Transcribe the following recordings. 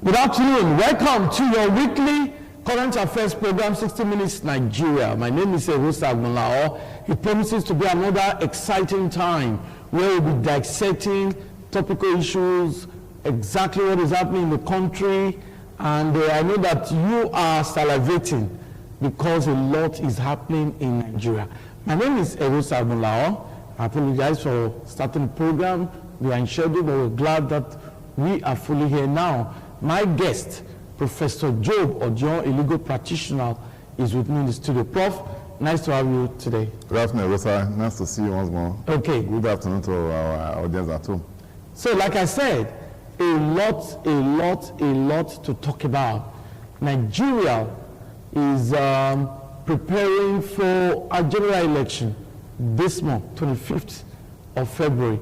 Good afternoon. Welcome to your weekly current affairs program, 60 Minutes Nigeria. My name is Erosa Agbonlao. It promises to be another exciting time where we'll be dissecting topical issues, exactly what is happening in the country. And I know that you are salivating because a lot is happening in Nigeria. My name is Erosa Agbonlao. I apologize for starting the program. We are in schedule, but we're glad that we are fully here now. My guest, Professor Job Odion, a legal practitioner, is with me in the studio. Prof, nice to have you today. Good afternoon, Rosa. Nice to see you once more. Okay. Good afternoon to our audience at home. So, like I said, a lot to talk about. Nigeria is preparing for a general election this month, 25th of February,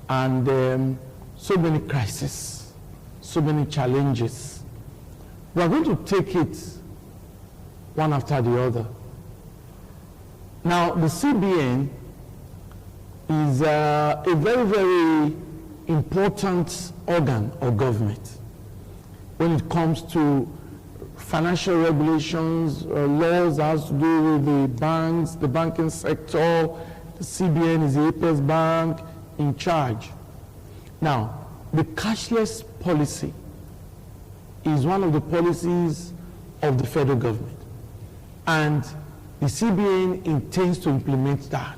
and so many crises, so many challenges. We are going to take it one after the other. Now, the CBN is a very, very important organ of government when it comes to financial regulations, laws that has to do with the banks, the banking sector. The CBN is the apex bank in charge. Now, the cashless policy is one of the policies of the federal government, and the CBN intends to implement that.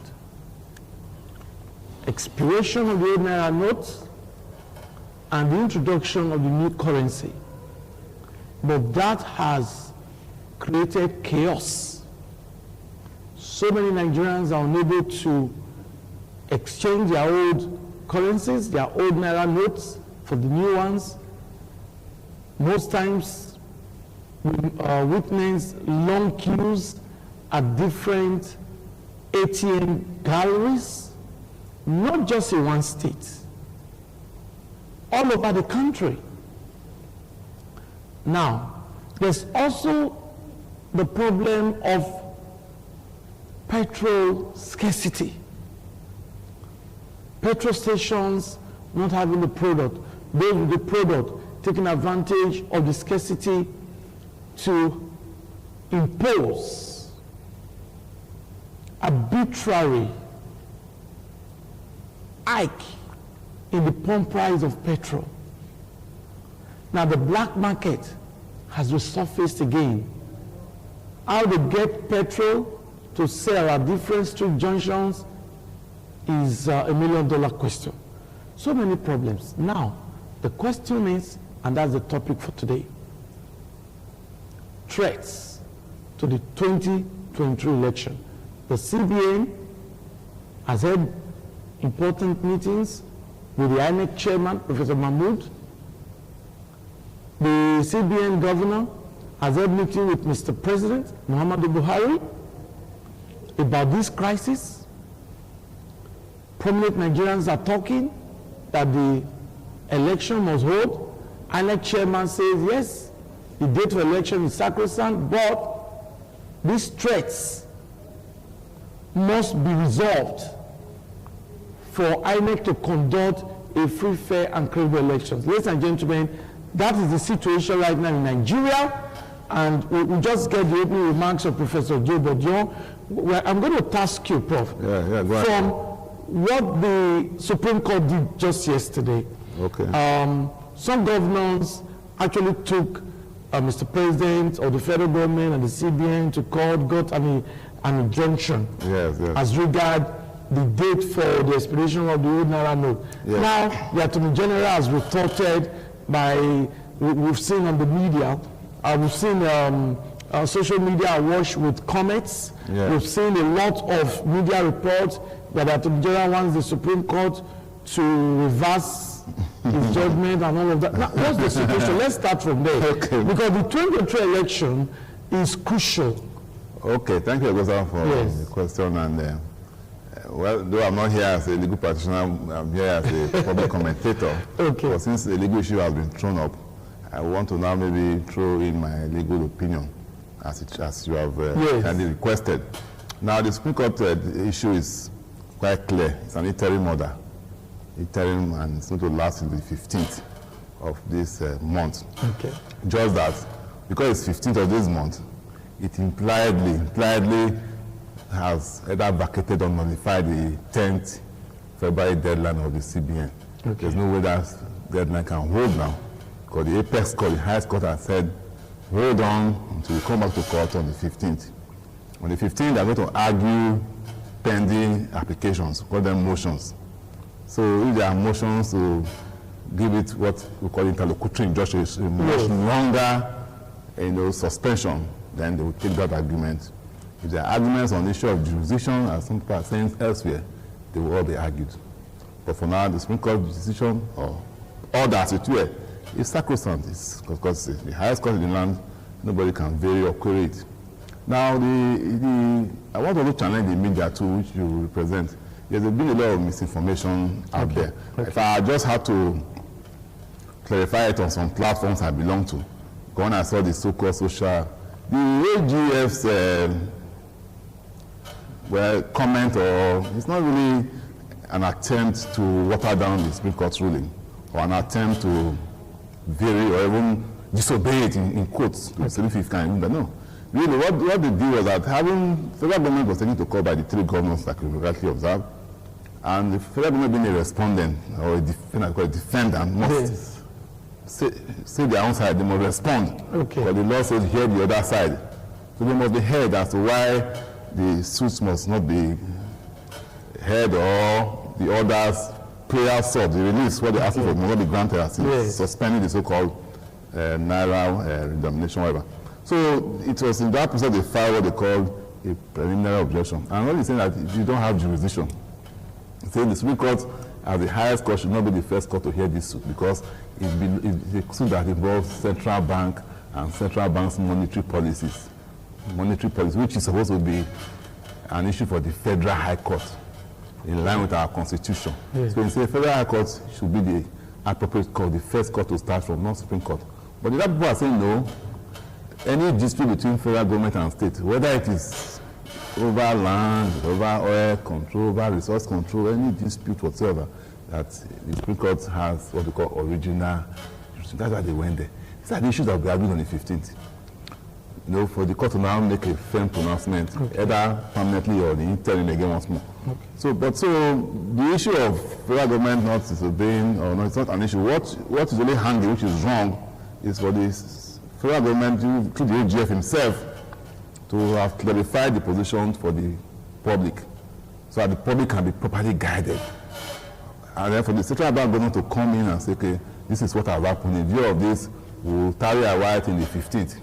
Expiration of the old Naira notes and the introduction of the new currency. But that has created chaos. So many Nigerians are unable to exchange their old currencies, their old Naira notes for the new ones. Most times we witness long queues at different ATM galleries, not just in one state, all over the country. Now, there's also the problem of petrol scarcity. Petrol stations not having the product, those with the product taking advantage of the scarcity to impose arbitrary hike in the pump price of petrol. Now the black market has resurfaced again. How to get petrol to sell at different street junctions is a $1 million question. So many problems. Now, the question is, and that's the topic for today, threats to the 2023 election. The CBN has had important meetings with the INEC chairman, Professor Mahmood. The CBN governor has had a meeting with Mr. President Muhammadu Buhari about this crisis. Prominent Nigerians are talking that the election must hold. INEC chairman says yes, the date for election is sacrosanct, but these threats must be resolved for INEC to conduct a free, fair, and credible elections. Ladies and gentlemen, that is the situation right now in Nigeria, and we just get the opening remarks of Professor Job Odion. I'm going to task you, Prof, from what the Supreme Court did just yesterday. Okay. Some governors actually took Mr. President or the federal government and the CBN to court, got an injunction as regard the date for the expiration of the old Naira note. Yes. Now, the Attorney General has retorted by, we've seen on the media, we've seen social media awash with comments. Yes. We've seen a lot of media reports that the Attorney General wants the Supreme Court to reverse his judgment and all of that. Now, what's the situation? Let's start from there. Okay. Because the 2023 election is crucial. Okay, thank you, Agosa, for the question. And well, though I'm not here as a legal practitioner, I'm here as a public commentator. Okay. But since the legal issue has been thrown up, I want to now maybe throw in my legal opinion, as you have kindly requested. Now, the Supreme Court issue is quite clear. It's an interim order. Interim, and it's going to last until the 15th. of this month. Okay. Just that, because it's 15th of this month, it impliedly has either vacated or nullified the 10th February deadline of the CBN. Okay. There's no way that deadline can hold now, because the apex court, the highest court, has said, hold on until we come back to court on the 15th. On the 15th, they're going to argue pending applications, call them motions. So if there are motions to give it what we call interlocutory injustice, a much longer suspension, then they will take that argument. If there are arguments on the issue of jurisdiction, as some people are saying elsewhere, they will all be argued. But for now, the Supreme Court decision, or order as it were, is sacrosanct. It's because the highest court in the land, nobody can vary or query it. Now, I want to challenge the media too, which you represent. There's been a lot of misinformation out there. Okay. If I just had to clarify it on some platforms I belong to, when I saw the so-called social, the AGF's comment, or it's not really an attempt to water down the Supreme Court's ruling, or an attempt to vary or even disobey it in quotes, to see if you can. But no. Really, what they did was that federal government was taken to court by the three governors, like we rightly observed, and the federal government being a respondent or a defendant must say their own side, they must respond. Okay. But the law says hear the other side. So they must be heard as to why the suits must not be heard, or the orders, prayer sought, the release, what they ask for must not be granted, as suspending the so-called Naira redenomination, whatever. So it was in that process they filed what they called a preliminary objection. And what he's saying that if you don't have jurisdiction, saying the Supreme Court as the highest court should not be the first court to hear this suit, because it's a suit that involves central bank and central bank's monetary policy, which is supposed to be an issue for the Federal High Court in line with our Constitution. Yes. So you say Federal High Court should be the appropriate court, the first court to start from, not Supreme Court. But the other people are saying no. Any dispute between federal government and state, whether it is over land, over oil control, over resource control, any dispute whatsoever, that the Supreme Court has what we call original. That's why they went there. These are the issues that will be argued on the 15th. For the court to now make a firm pronouncement, either permanently or the interim again once more. Okay. So the issue of federal government not disobeying, or no, it's not an issue. What is really hanging, which is wrong, is for this federal government, through the AGF himself, to have clarified the position for the public, so that the public can be properly guided. And then for the central bank government to come in and say, okay, this is what has happened. In view of this, we'll tarry a right in the 15th.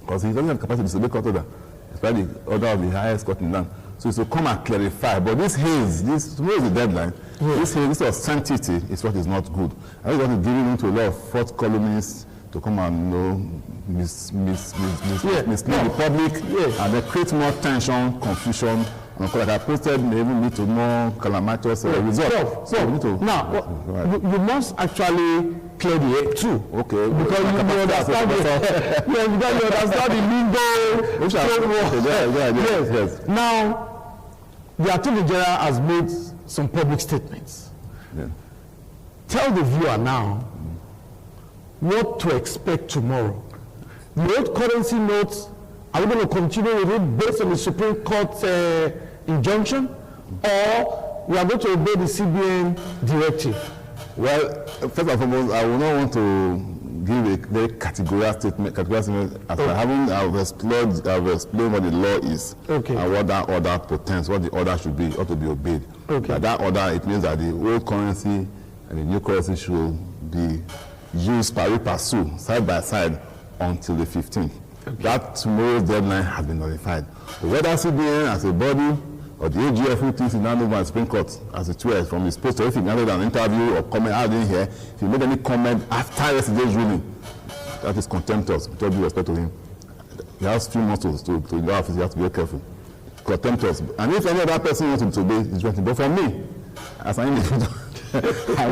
Because he doesn't have capacity to disobey court order. It's probably the order of the highest court in the land. So it's to come and clarify. But this haze, tomorrow is the deadline. This haze, this sanctity is what is not good. I think what is giving into a lot of fourth columnists to come and mislead the public, and then create more tension, confusion, and like I posted, may even lead to more calamitous results. Now, you must actually clear the air too. Okay. Because you understand the lingo. Yes. Now, the Attorney General has made some public statements. Yeah. Tell the viewer now what to expect tomorrow. The old currency notes, are we going to continue with it based on the Supreme Court injunction, or we are going to obey the CBN directive? Well, first and foremost, I will not want to give a very categorical statement as I've explained what the law is, and what that order portends, what the order should be, ought to be obeyed. By that order, it means that the old currency and the new currency should be used pari passu, side by side, until the 15th. That tomorrow's deadline has been notified. But whether CBN as a body or the AGF who thinks in the Supreme Court as it were from his post, or if he handled an interview or comment out in here, if he made any comment after yesterday's ruling, that is contemptuous, with all due respect to him. He has 2 months to the office, he has to be very careful. Contemptuous. And if any other person wants to disobey, it's wrong. But for me, as an individual, I'm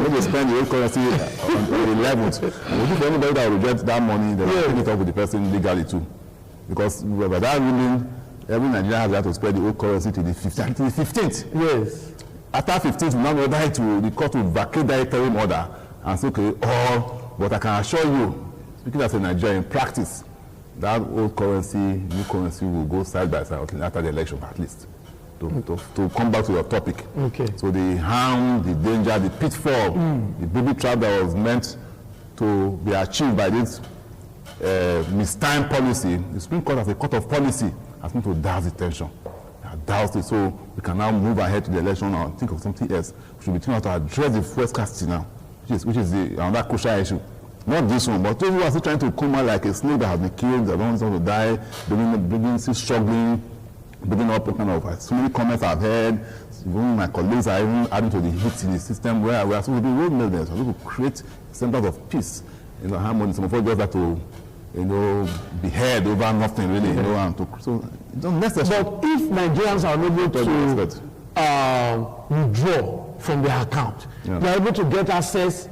going to spend the whole currency on the 11th. And if anybody that will reject that money, then I'll take it up with the person legally too. Because by that ruling, every Nigerian has got to spend the whole currency to the 15th. Yes. After 15th, we now order the court will vacate that interim order and say, okay, all But I can assure you, speaking as a Nigerian, in practice, that old currency, new currency will go side by side after the election, at least. To come back to your topic. Okay. So the harm, the danger, the pitfall, the booby trap that was meant to be achieved by this mistimed policy, the Supreme Court as a court of policy has been to douse the tension. Douse it, so we can now move ahead to the election and think of something else. We should be trying to address the fuel scarcity now, which is another crucial issue. Not this one, but those who are still trying to come out like a snake that has been killed, that don't want to die, they're still struggling, building up kind of so many comments I've heard. Even my colleagues are even adding to the heat in the system where we are supposed to be role models, we're supposed to create centers of peace, harmony. Some of us just have to, be heard over nothing really, and so it's not necessary. But if Nigerians are able to withdraw from their account, they're able to get access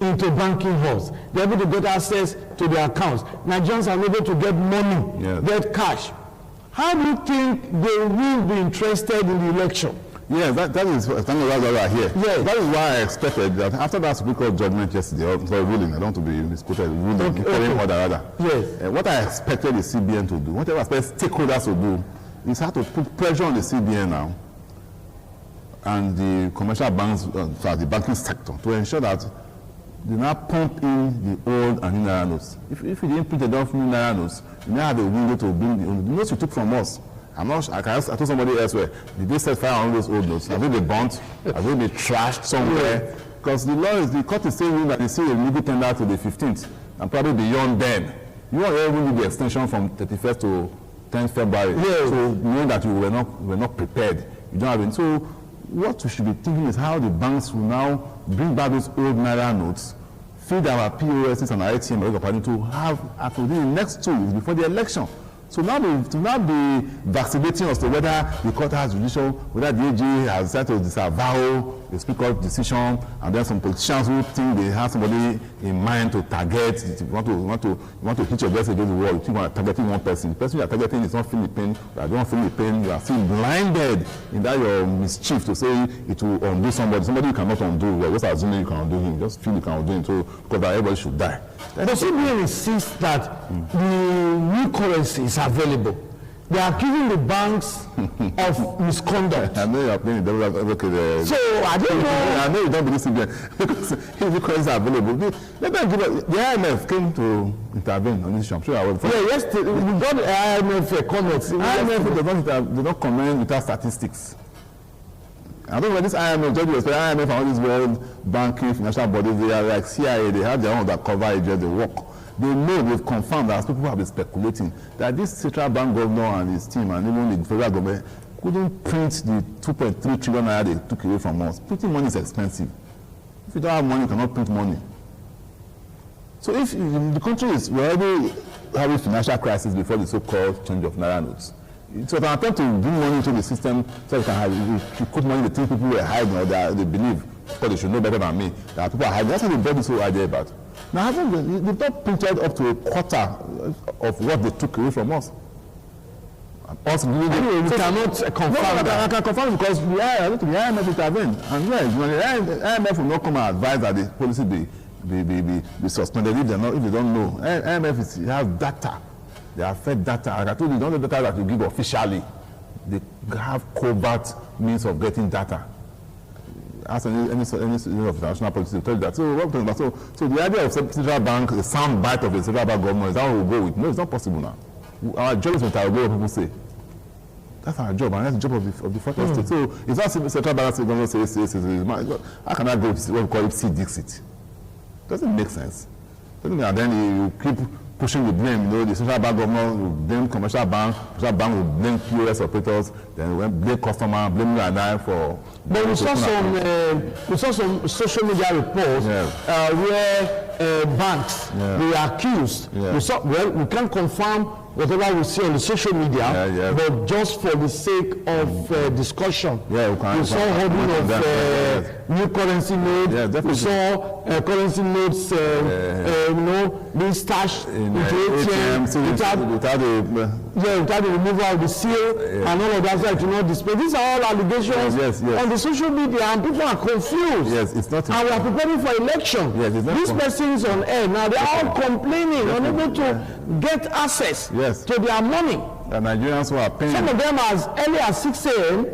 into banking halls, they're able to get access to their accounts, Nigerians are able to get money, get cash. How do you think they will be interested in the election? Yeah, that is why we're here. Yes. That is why I expected that after that Supreme Court judgment yesterday, or ruling, I don't want to be misquoted, ruling, order. Yes. What I expected the CBN to do, whatever I expect stakeholders to do, is how to put pressure on the CBN now and the commercial banks, the banking sector, to ensure that they now pump in the old and new Naira notes. If you didn't print enough new Naira notes, you now have a window to bring the notes you took from us. I told somebody elsewhere, did they set fire on those old notes? Have they been burnt? Have they been trashed somewhere? Because the court is saying that they see a legal tender to the 15th, and probably beyond then. You won't even need the extension from 31st to 10th February. Yeah. So knowing that you were not prepared, you don't have it. So what we should be thinking is how the banks will now bring back those old Naira notes, feed our POSs and our ATM to have within the next 2 weeks before the election. So now be vaccinating as to whether the court has judicial, whether the AG has decided to disavow the Speaker decision, and then some politicians who think they have somebody in mind to target. You want to hit your best against the wall. You think you are targeting one person. The person you are targeting is not feeling the pain. You don't feel the pain. You are still blinded in that your mischief to say it will undo somebody. Somebody you cannot undo. Well, just assuming you can undo him. Just feel you can undo him. So because everybody should die. The CBN insists that the new currency is available. They are accusing the banks of misconduct. I know you are playing the devil advocate. So I don't know. I know you don't believe CBN because if the currency are available, let them give it. The IMF came to intervene on this issue. I'm sure I will. Yeah, yesterday we got the IMF comments. IMF do not comment without statistics. I don't know this IMF, IMF and all these world banking, financial bodies, they are like CIA, they have their own undercover agents, they work. They know, they've confirmed, as people have been speculating, that this central bank governor and his team and even the federal government couldn't print the 2.3 trillion naira they took away from us. Printing money is expensive. If you don't have money, you cannot print money. So if the country is already having financial crisis before the so-called change of naira notes, it's an attempt to bring money into the system so you can have, you put money in the things people were hiding or they believe, because they should know better than me, that people are hiding. That's what they brought this whole idea about. Now, they've not printed up to a quarter of what they took away from us. We cannot confirm that. I can confirm because the IMF intervened. And the IMF will not come and advise that the policy be suspended if they don't know. IMF has data. They have fed data. Like I told you, the only data that you give officially, they have covert means of getting data. Ask any of the national policy to tell you that. So what we're talking about. So the idea of central bank, the sound bite of the central bank government, is that we'll go with. No, it's not possible now. Our job is to interrogate what people say. That's our job, and that's the job of the first state. So it's not central bank government says, how can I go to what we call it C-Dixit? Doesn't make sense. And then you keep pushing the blame, the central bank governor will blame commercial bank will blame POS operators, then we blame customer, blame you and I for. But we saw some social media reports where banks they were accused. We can't confirm whatever we see on the social media, but just for the sake of discussion. We saw holding of new currency notes. We saw currency notes, being stashed into ATM without the removal of the seal and all of that, so it will not display. These are all allegations on the social media, and people are confused. It's not. And we are preparing for election. These persons on air now, they are all complaining, unable to get access to their money. The Nigerians who are paying. Some of them as early as 6 a.m.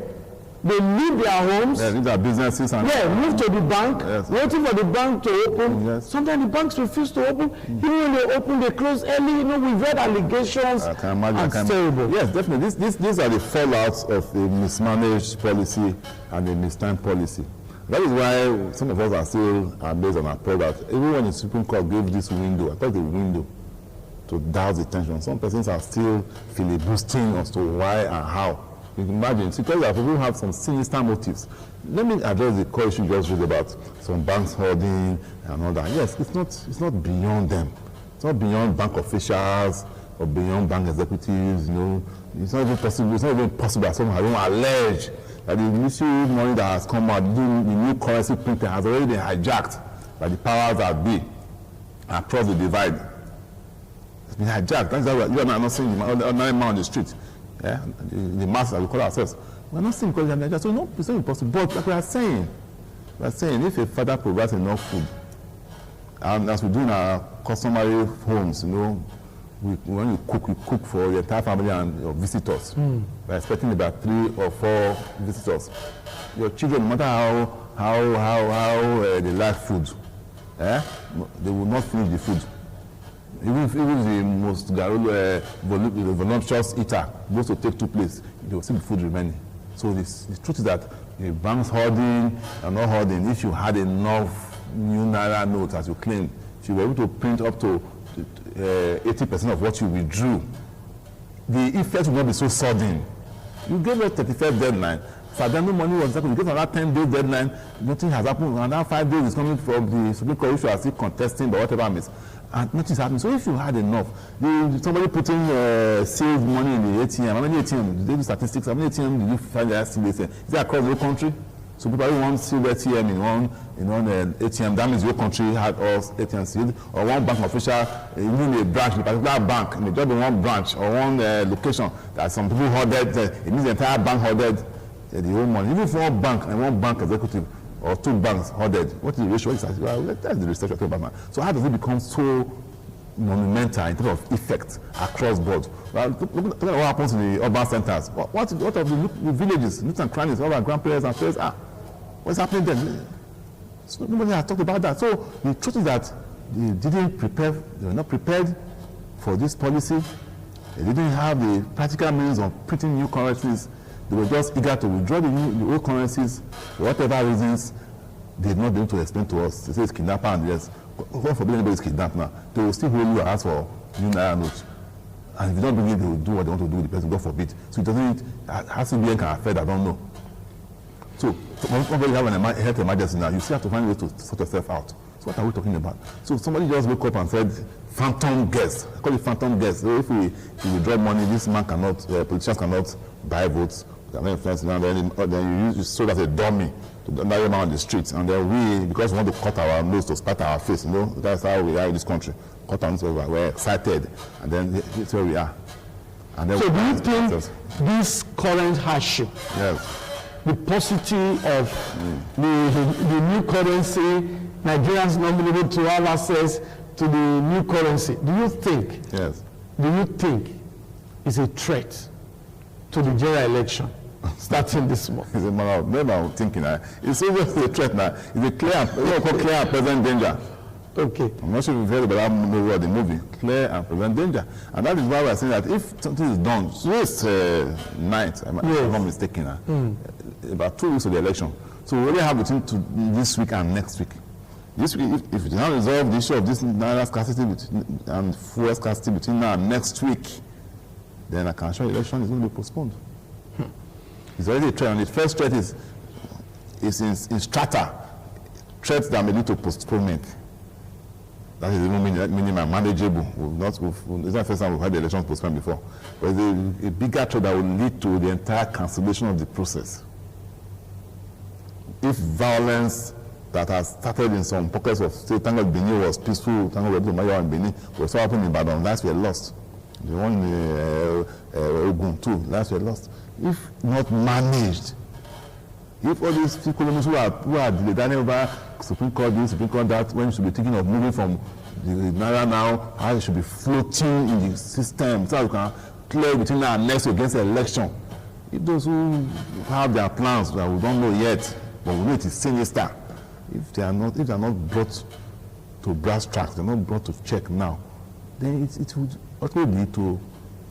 They leave their homes. Leave their businesses and move to the bank, waiting for the bank to open. Sometimes the banks refuse to open. Even when they open, they close early. We've read allegations. I can imagine. It's terrible. Yes, definitely. These are the fallouts of the mismanaged policy and the mistimed policy. That is why some of us are still based on our progress. Even when the Supreme Court gave this window, I thought the window to douse the tension. Some persons are still filibustering as to why and how. You can imagine, because people have some sinister motives. Let me address the core issue just read about some banks holding and all that. Yes, it's not beyond them. It's not beyond bank officials or beyond bank executives. It's not even possible. It's not even possible that someone has allege that the issue money that has come out, the new currency printing has already been hijacked by the powers that be across the divide. It's been hijacked. That's why you are not seeing the ordinary man on the street. The mass that we call ourselves. We're not seeing because Nigeria. So no, it's not impossible. But like we are saying, if a father provides enough food, and as we do in our customary homes, when you cook for your entire family and your visitors. We're expecting about 3 or 4 visitors. Your children, no matter how they like food, they will not finish the food. Even the most voluptuous eater goes to take 2 plates, there will still be food remaining. So the truth is that the banks hoarding and not hoarding, if you had enough new Naira notes as you claim, if you were able to print up to 80% of what you withdrew, the effect will not be so sudden. You gave a 35th deadline. For them, no money was happening. You gave another 10 days deadline, nothing has happened. Another 5 days is coming from the Supreme Court, which you are still contesting, but whatever means. And nothing is happening. So if you had enough, somebody putting saved money in the ATM, how many ATM? Did they do statistics? How many ATM did you find that still is that across the whole country? So people who want sealed ATM in one ATM, that means your country had all ATM sealed, or one bank official, even a branch, a particular bank, in just one branch or one location that some people hoarded, it means the entire bank hoarded the whole money. Even for one bank and one bank executive or 2 banks hoarded, what is the ratio? That's the research of Obama. So how does it become so monumental in terms of effect across board? Well, look at what happens in the urban centers. What of the villages, nooks and crannies, all our grandparents and parents are? What's happening then? So nobody has talked about that. So the truth is that they didn't prepare, they were not prepared for this policy. They didn't have the practical means of printing new currencies. They were just eager to withdraw the old currencies for whatever reasons. They did not be able to explain to us. They say it's kidnapper and yes. God forbid anybody is kidnapped now. They will still hold you and ask for new Naira notes. And if you don't bring it, they will do what they want to do with the person, God forbid. So it doesn't, how CBN can affect, I don't know. So when you have a health emergency now, you still have to find ways to sort yourself out. So what are we talking about? So somebody just woke up and said, phantom guest. I call it phantom guest. So if we withdraw money, this man cannot, politicians cannot buy votes, cannot influence, and then you sold as a dummy to the man on the streets. And then we, because we want to cut our nose to spite our face, that's how we are in this country. Cut our nose, we're excited, and then that's where we are. And then so do you think this current hardship, the paucity of the new currency, Nigerians not being able to have access to the new currency, do you think it's a threat to the general election starting this month? It's a matter of thinking. It's always a threat now. It's a clear and present danger. Okay. I'm not sure if you've heard about that movie, Clear and Present Danger. And that is why we're saying that if something is done, this night, if I'm not mistaken, about 2 weeks of the election. So we already have between this week and next week. This week, if we do not resolve the issue of this Naira scarcity and fuel scarcity between now and next week, then I can assure the election is going to be postponed. It's already a threat, and the first threat is in strata, threats that may lead to postponement. That is even minimum, manageable. It's not the first time we've had the elections postponed before. But it's a bigger threat that will lead to the entire cancellation of the process. If violence that has started in some pockets of state, thank God Benin was peaceful, thank God Mayo and Benin, was so happening in Ibadan, lives were lost. The one in Ogun too, lives were lost. If not managed, if all these people who are delayed over Supreme Court this, Supreme Court that, when you should be thinking of moving from the Naira now, how it should be floating in the system, so you can clear between now and next against the election. If those who have their plans that we don't know yet, but we know it is sinister, if they are not brought to brass tacks, they're not brought to check now, then it would ultimately lead to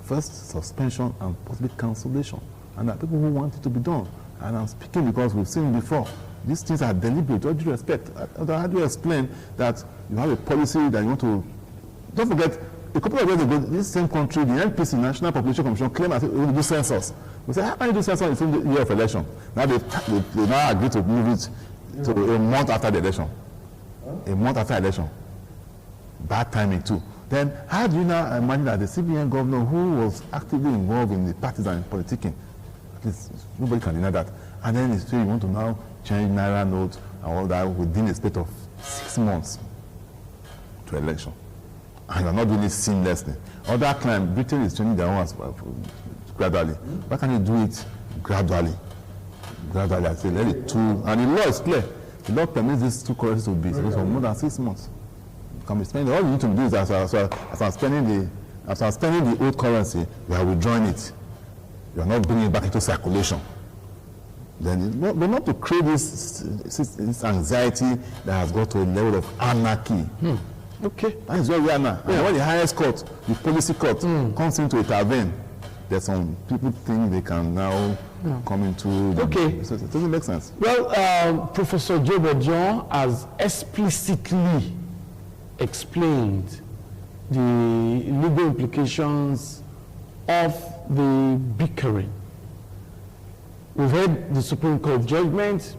first suspension and possibly cancellation. And there are people who want it to be done. And I'm speaking because we've seen before. These things are deliberate, all due respect. How do you explain that you have a policy that you want to... Don't forget, a couple of years ago, this same country, the NPC, National Population Commission, claimed that we will do census. We said, how can you do census in the year of election? Now they now agree to move it to a month after the election. A month after election. Bad timing too. Then how do you now imagine that the CBN governor who was actively involved in the partisan politicking, at least nobody can deny that, and then it's you want to now change Naira notes and all that within a space of 6 months to election. And you're not doing it seamlessly. Other clients, Britain is changing their own gradually. Why can't you do it gradually? Gradually, I say, let it two, and the law is clear. The law permits these two currencies to be for more than 6 months. You can be spending, all you need to do is as I'm spending the old currency, we are withdrawing it. You are not bringing it back into circulation. Then, but not to create this anxiety that has got to a level of anarchy. Okay. That is where we are now. Yeah. And when the highest court, the policy court, comes in to intervene, there's some people think they can now come into... Okay. It doesn't make sense. Well, Professor Job Odion has explicitly explained the legal implications of the bickering. We've heard the Supreme Court judgment,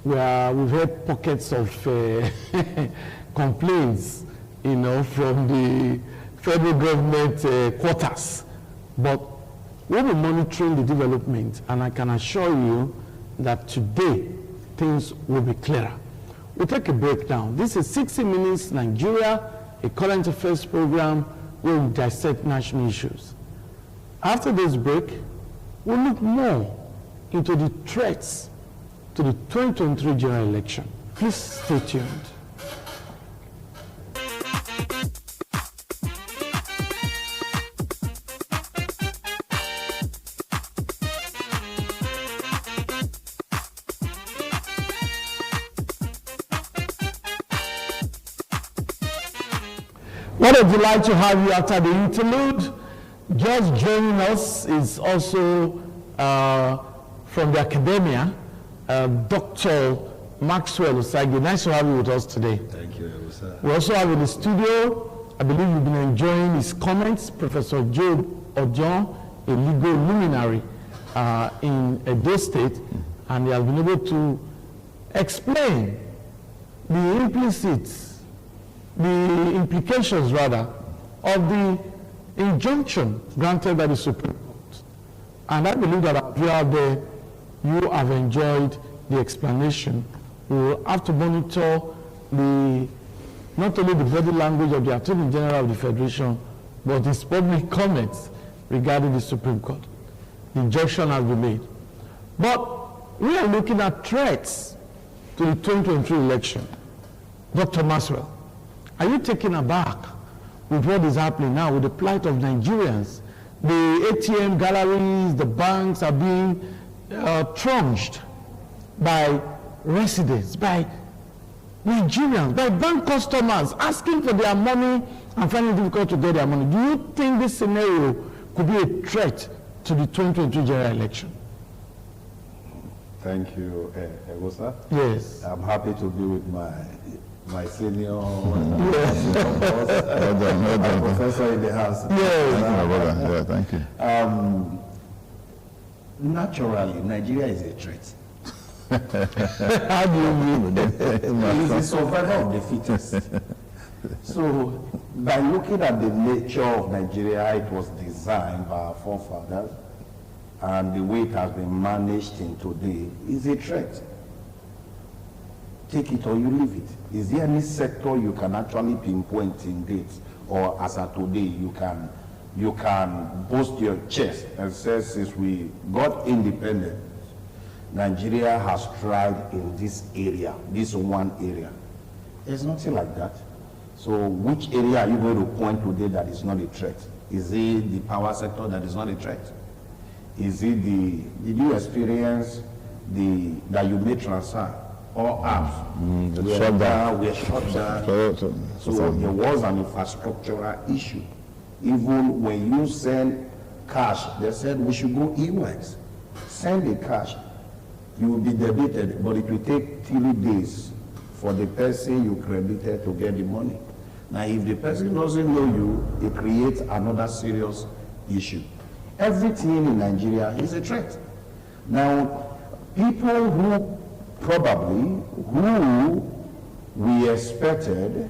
where we've heard pockets of complaints, from the federal government quarters. But we'll be monitoring the development, and I can assure you that today things will be clearer. We'll take a break now. This is 60 Minutes Nigeria, a current affairs program where we dissect national issues. After this break, we'll look more into the threats to the 2023 general election. Please stay tuned. What a delight to have you after the interlude. Just joining us is also from the academia, Dr. Maxwell Osagie. Nice to have you with us today. Thank you, sir. We also have in the studio, I believe you've been enjoying his comments, Professor Job Odion, a legal luminary in Edo State, and he has been able to explain the implications rather of the injunction granted by the Supreme Court. And I believe that if you are there, you have enjoyed the explanation. We will have to monitor not only the body language of the Attorney General of the Federation, but his public comments regarding the Supreme Court. The injunction has been made. But we are looking at threats to the 2023 election. Dr. Maxwell, are you taken aback with what is happening now with the plight of Nigerians? The ATM galleries, the banks are being trunged by residents, by Nigerians, by bank customers asking for their money and finding it difficult to get their money. Do you think this scenario could be a threat to the 2022 general election? Thank you, Egosa. Yes. I'm happy to be with my senior professor in the house. Yes. Thank you. Naturally, Nigeria is a threat. How do you mean? It is the survival of the fittest. So, by looking at the nature of Nigeria, it was designed by our forefathers, and the way it has been managed in today is a threat. Take it or you leave it. Is there any sector you can actually pinpoint in dates, or as of today you can boast your chest and say, since we got independent, Nigeria has thrived in this area, this one area? There's nothing like that. So which area are you going to point today that is not a threat? Is it the power sector that is not a threat? Is it did you experience that you made transfer or apps? We are shut down. So there was an infrastructural issue. Even when you send cash, they said we should go e-wise. Send the cash, you will be debited, but it will take 3 days for the person you credited to get the money. Now, if the person doesn't know you, it creates another serious issue. Everything in Nigeria is a threat. Now, people who we expected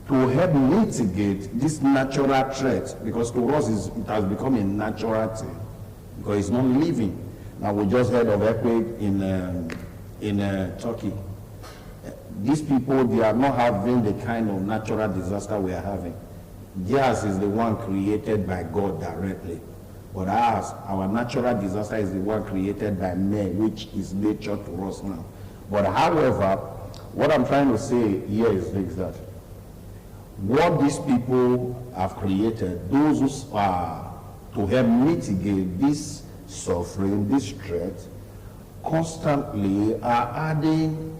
to help mitigate this natural threat, because to us it has become a natural thing, because it's not living. Now, we just heard of earthquake in Turkey. These people, they are not having the kind of natural disaster we are having. Theirs is the one created by God directly. But ours, our natural disaster is the one created by men, which is nature to us now. But however, what I'm trying to say here is that what these people have created, those who are to help mitigate this suffering, this threat, constantly are adding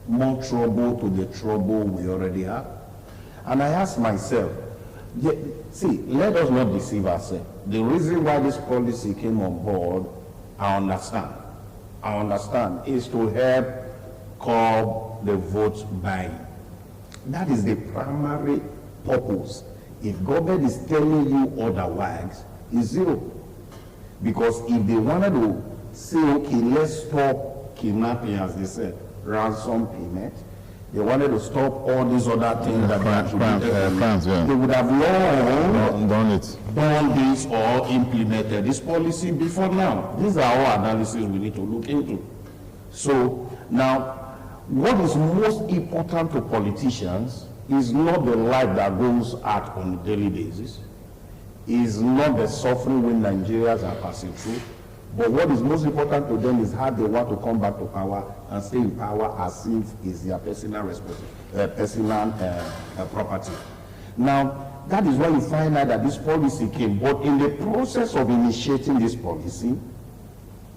more trouble to the trouble we already have. And I ask myself, see, let us not deceive ourselves. The reason why this policy came on board, I understand, is to help curb the vote buying. That is the primary purpose. If government is telling you otherwise, it's zero. Because if they wanted to say, okay, let's stop kidnapping, as they said, ransom payment, they wanted to stop all these other things that they would have long done this or implemented this policy before now. These are all analyses we need to look into. So now, what is most important to politicians is not the life that goes out on a daily basis, is not the suffering when Nigerians are passing through, but what is most important to them is how they want to come back to power and stay in power as if it's their personal property. Now, that is why you find out that this policy came, but in the process of initiating this policy,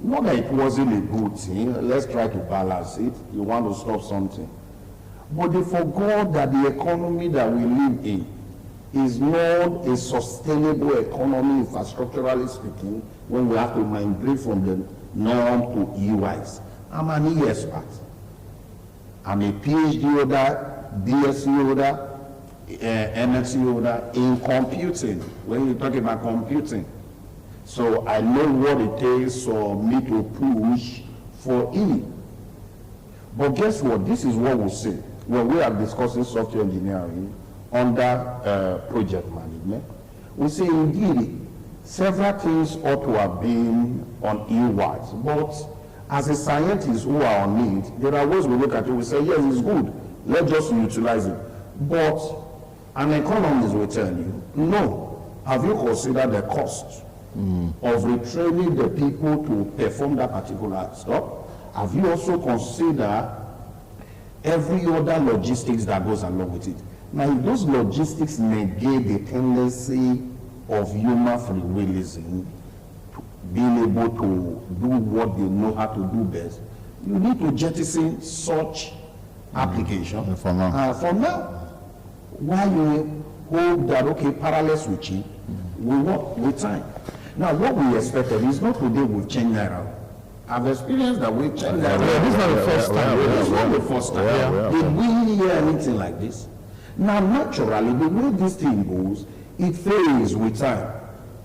not that it wasn't a good thing, let's try to balance it, you want to stop something. But they forgot that the economy that we live in is not a sustainable economy, infrastructurally speaking, when we have to migrate from the norm to EYs. I'm an E expert. I'm a PhD holder, BSc holder, MSc holder in computing, when you talk about computing. So I know what it takes for me to push for E. But guess what? This is what we say when we are discussing software engineering under project management. We say indeed several things ought to have been on EYs, but as a scientist who are on it, there are ways we look at it, we say yes, it's good, let's just utilize it. But an economist will tell you, no, have you considered the cost of retraining the people to perform that particular stuff? Have you also considered every other logistics that goes along with it? Now, if those logistics negate the tendency of human free willism, being able to do what they know how to do best, you need to jettison such application. For now. Why you hope that, okay, parallel switching will work with time. Now, what we expected is not today we've changed Naira. I've experienced that we've changed Naira. This is not the first time. It's not the first time. Did we hear anything like this? Now, naturally, the way this thing goes, it fades with time.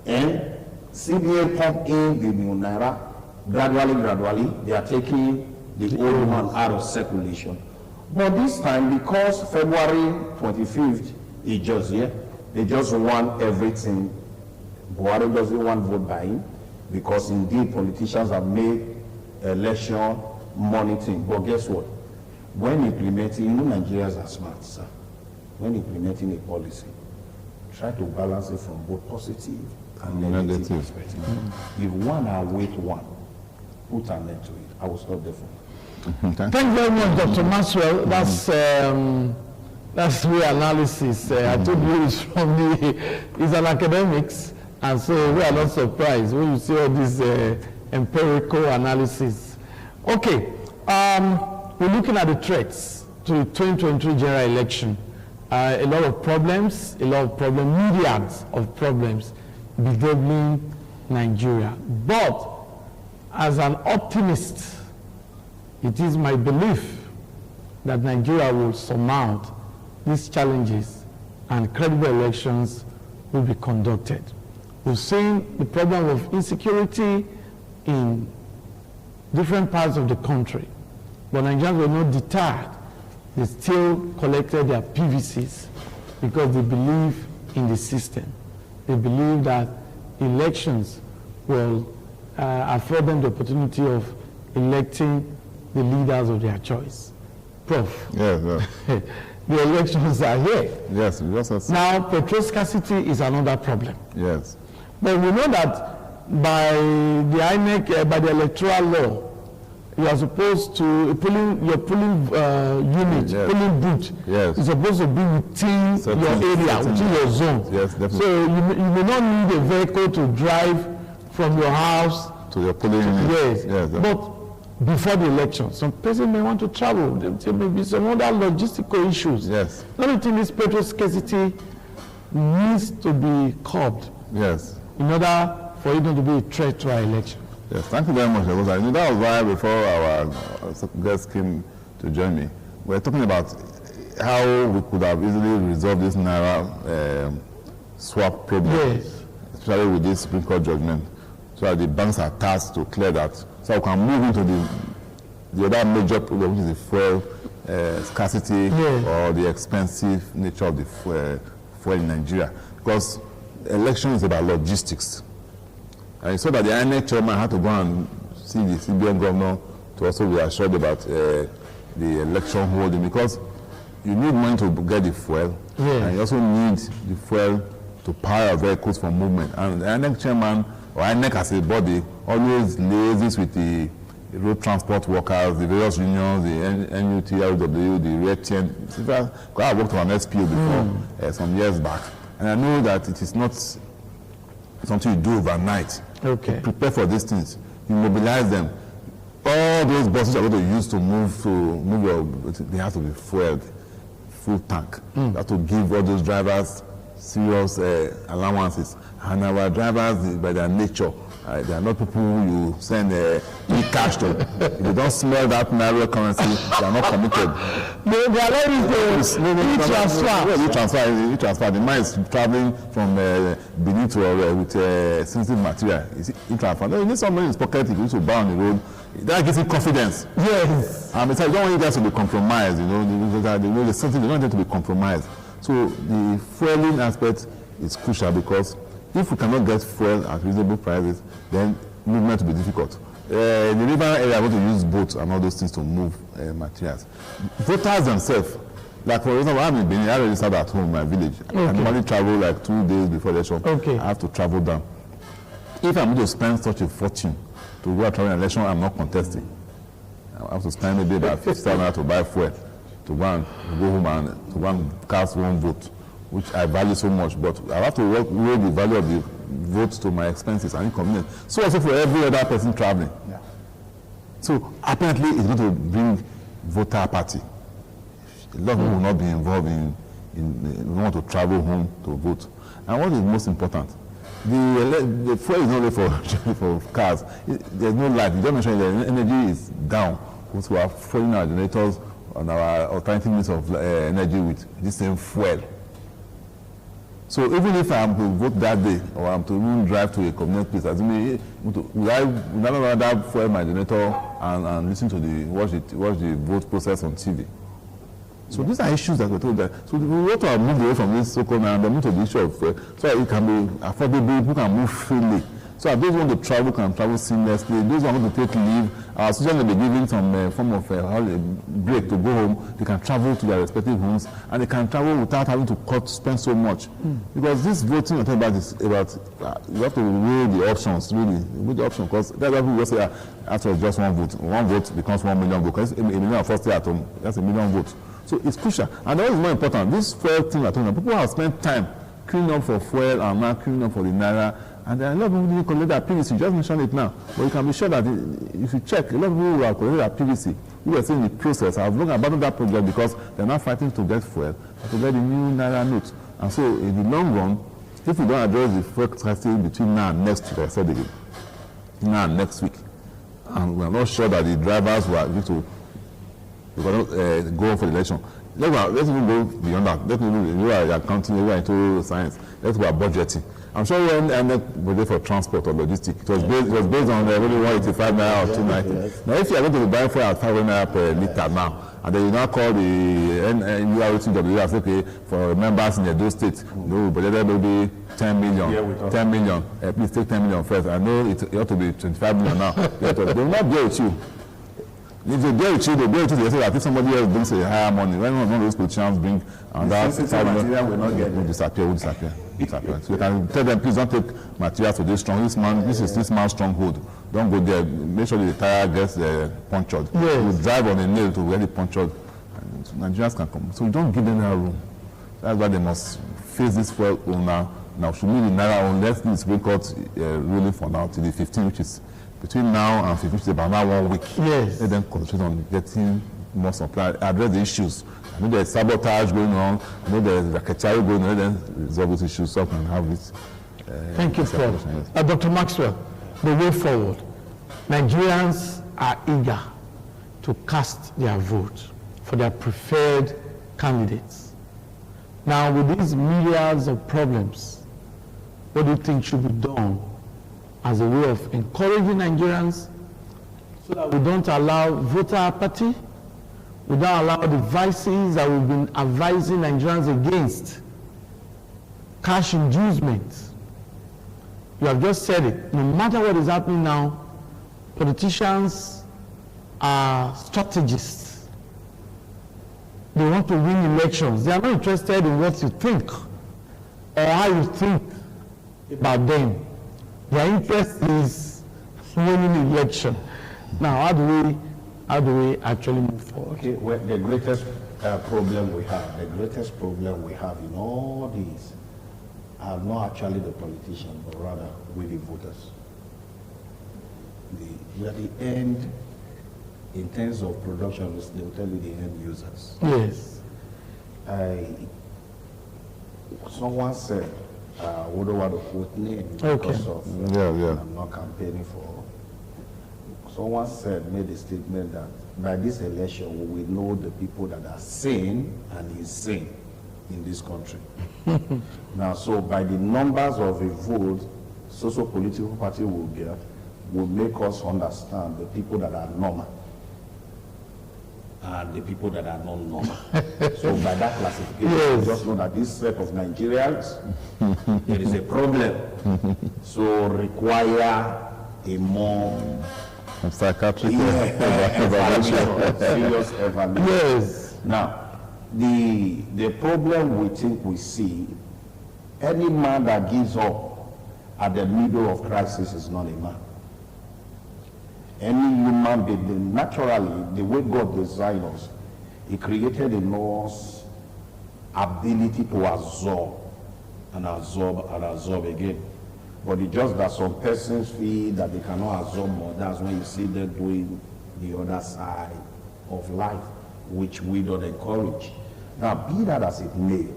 And CBN pump in the new Naira, gradually, they are taking the old one out of circulation. But this time, because February 25th is just here, they just want everything. Buhari doesn't want vote buying, because indeed politicians have made election monitoring. But guess what? When implementing, you know Nigerians are smart, sir. When implementing a policy, try to balance it from both positive and negative perspective. If one outweighs one, put an end to it. I will stop there for now. Thank you very much, Dr. Maxwell. That's real analysis. I told you it's from it's an academics, and so we are not surprised when you see all this empirical analysis. Okay, we're looking at the threats to the 2023 general election. A lot of problems, myriads of problems bedeviling Nigeria. But as an optimist, it is my belief that Nigeria will surmount these challenges and credible elections will be conducted. We've seen the problem of insecurity in different parts of the country, but Nigerians were not deterred. They still collected their PVCs because they believe in the system. They believe that elections will afford them the opportunity of electing the leaders of their choice. Prof. Yes. The elections are here. Yes. Now, petrol scarcity is another problem. Yes. But we know that by the INEC, by the electoral law, you are supposed to your polling unit, polling booth, is supposed to be within your area, within your zone. Yes, definitely. So you may not need a vehicle to drive from your house to your polling unit. Yes. But before the election, some person may want to travel. There may be some other logistical issues. Yes. The only thing is petrol scarcity needs to be curbed. Yes. In order for it not to be a threat to our election. Yes, thank you very much. I knew that was why before our guests came to join me, we were talking about how we could have easily resolved this Naira swap problem, especially with this Supreme Court judgment, so that the banks are tasked to clear that, so we can move into the other major problem, which is the fuel scarcity or the expensive nature of the fuel in Nigeria. Because election is about logistics. And so that the INEC chairman had to go and see the CBN governor to also be assured about the election holding, because you need money to get the fuel, and you also need the fuel to power vehicles for movement. And the INEC chairman, or INEC as a body, always liaises with the road transport workers, the various unions, the NUT, RW, the RETN. I worked on an SPO before some years back, and I know that it is not something you do overnight. Okay. You prepare for these things. You mobilize them. All those buses are going to use to move your, they have to be fueled, full tank. You have to give all those drivers serious allowances. And our drivers, by their nature, they are not people who you send e-cash to. If they don't smell that Naira currency, they are not committed. They are ready to e-transfer. E-transfer. The man is traveling from Benin to with sensitive material. E-transfer. No, you need somebody in his pocket if you need to buy on the road. That gives him confidence. Yes. You don't want you guys to be compromised. They know something. They don't want them to be compromised. So the fueling aspect is crucial, because if we cannot get fuel at reasonable prices, then movement will be difficult. In the river area, we want to use boats and all those things to move materials. Voters themselves, like for example, I'm in Benin, I already started at home in my village. I normally travel like 2 days before the election. I have to travel down. If I'm going to spend such a fortune to go and travel an election, I'm not contesting. I have to spend maybe about 50,000 to buy fuel, to go home and to go and cast one vote, which I value so much, but I have to weigh the value of the vote to my expenses and inconvenience. So also for every other person traveling. So apparently it's going to bring voter apathy. A lot of people will not be involved in want to travel home to vote. And what is most important, the fuel is not only for cars. There's no light. You just mentioned the energy is down. Because we are fueling our generators on our alternative means of energy with this same fuel. So even if I'm to vote that day, or I'm to even drive to a convenient place, will I rather fuel my generator and listen to watch the vote process on TV? So these are issues that we're told that. So we want to move away from this so-called and move to the issue of so that it can be affordable, people can move freely. So those who want to travel can travel seamlessly. Those who want to take leave, our students will be given some form of break to go home. They can travel to their respective homes, and they can travel without having to spend so much. Because this voting you're talking about is about you have to weigh the options, really. Weigh the option, because that's why people say after just one vote becomes 1 million votes. Because a million of us stay at home, that's a million votes. So it's crucial. And what is more important, this fuel thing at home, people have spent time cleaning up for fuel and now cleaning up for the naira. And there are a lot of people who collect their PVC. You just mentioned it now. But you can be sure that if you check, a lot of people who have collected their PVC, who are still in the process, have long abandoned that project because they're now fighting to get fuel, to get the new naira notes. And so in the long run, if we don't address the fuel crisis between now and next week, I said again, now and next week, and we're not sure that the drivers were going to go for the election. Let's even go beyond that. Let's even go accounting, we are into science. Let's go budgeting. I'm sure when INEC budget for transport or logistics, it was based on really 185 naira or 290. Yes. Now, if you are going to be buying fuel at 500 naira per litre now, and then you now call the NURTW and say, okay, for members in Edo State, no, but there will be 10 million. 10 million. Please take 10 million first. I know it ought to be 25 million now. They will not deal with you. If they deal with you, they say that if somebody else brings a higher money, when one of those politicians bring and that material will not get disappear. So you can tell them, please don't take material to this strong. This is this man's stronghold. Don't go there. Make sure the tire gets punctured. Yes. You drive on a nail to get it punctured. And Nigerians can come. So you don't give them that room. That's why they must face this fuel owner. Now, should we be naira on? Let's do this record ruling for now till the 15th, which is between now and 15th, about now 1 week. Yes. Let them concentrate on getting more supply, address the issues. I know there's sabotage going on, I know there's racketeering going on, let them resolve those issues so and have it. Thank you, Paul. Dr. Maxwell, the way forward. Nigerians are eager to cast their vote for their preferred candidates. Now, with these myriads of problems, what do you think should be done as a way of encouraging Nigerians so that we don't allow voter apathy, we don't allow the vices that we've been advising Nigerians against, cash inducement? You have just said it. No matter what is happening now, politicians are strategists. They want to win elections. They are not interested in what you think or how you think about them. Their interest is winning election. Now, how do we actually move forward? Okay, well, the greatest problem we have in all these are not actually the politicians, but rather with the voters. At the end, in terms of production, they will tell you the end users. Yes. Someone said, we don't want to quote names because of I'm not campaigning for. Someone said, made a statement that by this election we will know the people that are sane and insane in this country. Now, so by the numbers of a vote, socio-political party will get, will make us understand the people that are normal and the people that are not normal. So by that classification, we just know that this set of Nigerians, there is a problem. So require a more psychiatric evaluation, serious evaluation. Yes. Now, the problem we think we see, any man that gives up at the middle of crisis is not a man. Any human being, naturally, the way God designed us, He created in us ability to absorb and absorb and absorb again. But it's just that some persons feel that they cannot absorb more. That's when you see them doing the other side of life, which we don't encourage. Now, be that as it may,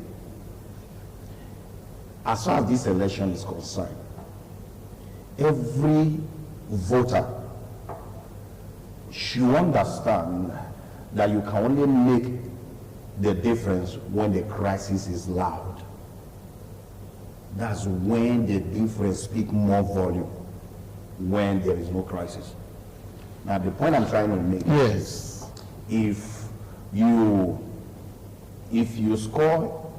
as far as this election is concerned, every voter should understand that you can only make the difference when the crisis is loud. That's when the difference speaks more volume, when there is no crisis. Now, the point I'm trying to make is, if you if you score,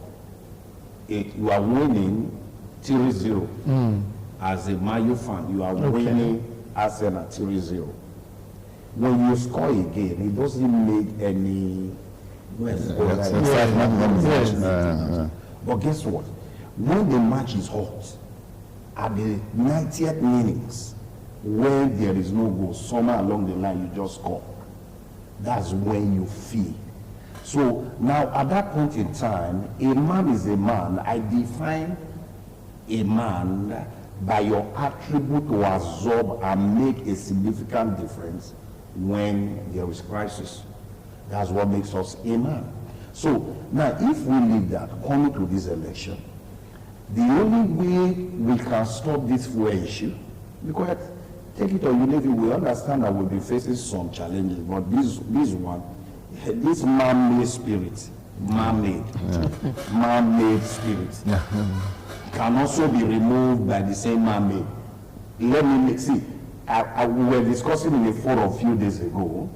you are winning 3-0. As a Man U fan, you are winning Arsenal 3-0. When you score again, it doesn't make any. But guess what? When the match is hot, at the 90th minutes, when there is no goal, somewhere along the line you just score. That's when you feel. So now at that point in time, a man is a man. I define a man by your attribute to absorb and make a significant difference when there is crisis. That's what makes us a man. So now if we leave that, coming to this election, the only way we can stop this fuel issue, because take it or you leave it, we understand that we'll be facing some challenges, but this man-made spirit, man-made spirit, can also be removed by the same man-made. Let me see. We were discussing in a forum a few days ago.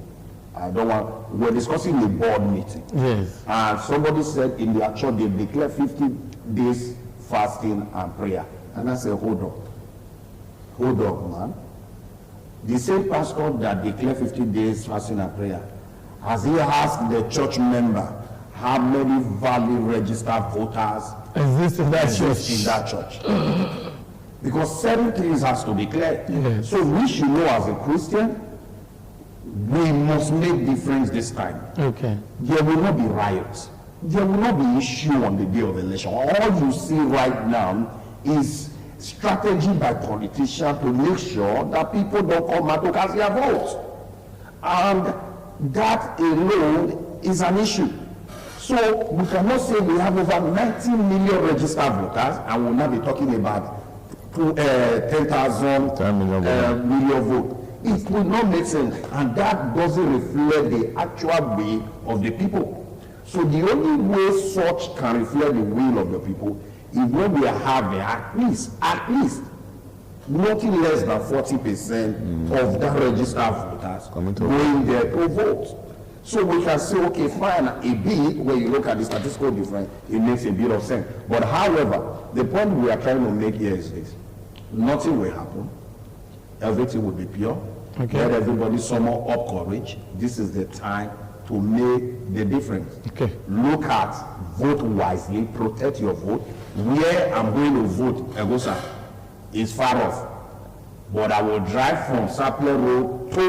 We were discussing a board meeting. Yes. And somebody said in their church they declare 50 days fasting and prayer. And I said, hold up, man. The same pastor that declared 50 days fasting and prayer, has he asked the church member how many valid registered voters exist in that church? Because certain things has to be clear. Yes. So we should know as a Christian, we must make difference this time. Okay. There will not be riots. There will not be issue on the day of election. All you see right now is strategy by politicians to make sure that people don't come out to cast their votes. And that alone is an issue. So we cannot say we have over 19 million registered voters and we'll not be talking about 10,000 million votes. It will not make sense, and that doesn't reflect the actual will of the people. So the only way such can reflect the will of the people is when we are having at least nothing less than 40% of the registered voters going there to vote. So we can say, okay, fine, a bit, when you look at the statistical difference, it makes a bit of sense. But however, the point we are trying to make here is this: nothing will happen. Everything will be pure. Okay. Let everybody summon up courage. This is the time to make the difference. Okay. Look at, vote wisely, protect your vote. Where I'm going to vote, Egosa, is far off. But I will drive from Sapler Road to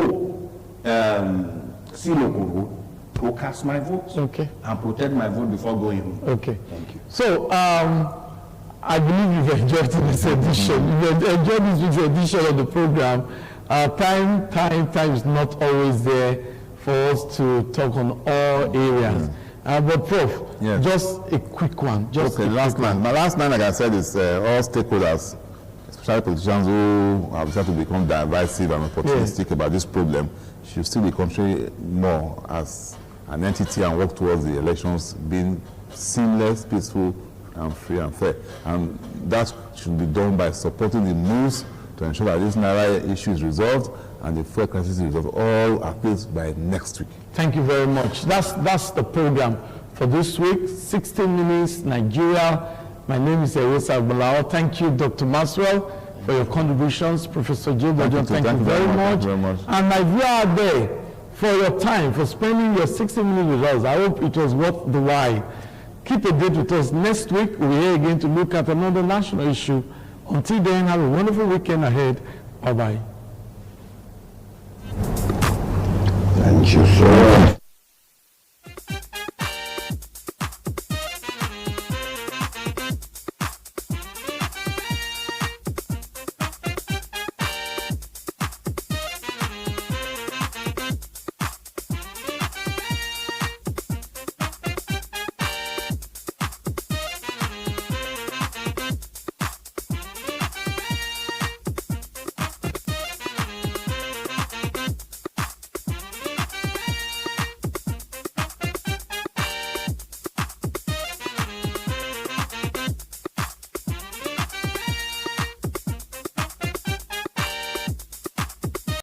Siloko Road to cast my vote. Okay. And protect my vote before going home. Okay. Thank you. So, I believe you've enjoyed this edition. You've enjoyed this week's edition of the program. Time is not always there for us to talk on all areas. But Prof, yes, just a quick one. Just okay, my last line, like I said, is all stakeholders, especially politicians who have decided to become divisive and opportunistic about this problem, should still be concentrating more as an entity and work towards the elections being seamless, peaceful, and free and fair. And that should be done by supporting the moves to ensure that this Naira issue is resolved and the fuel crisis is resolved, all at least by next week. Thank you very much. That's the program for this week. 16 Minutes Nigeria. My name is Erosa Balao. Thank you, Dr. Maxwell, for your contributions. Professor Joe Bajon, thank you very much. And my viewer out there, for your time, for spending your 16 minutes with us. I hope it was worth the while. Keep a date with us. Next week, we'll be here again to look at another national issue. Until then, have a wonderful weekend ahead. Bye-bye. Thank you so much.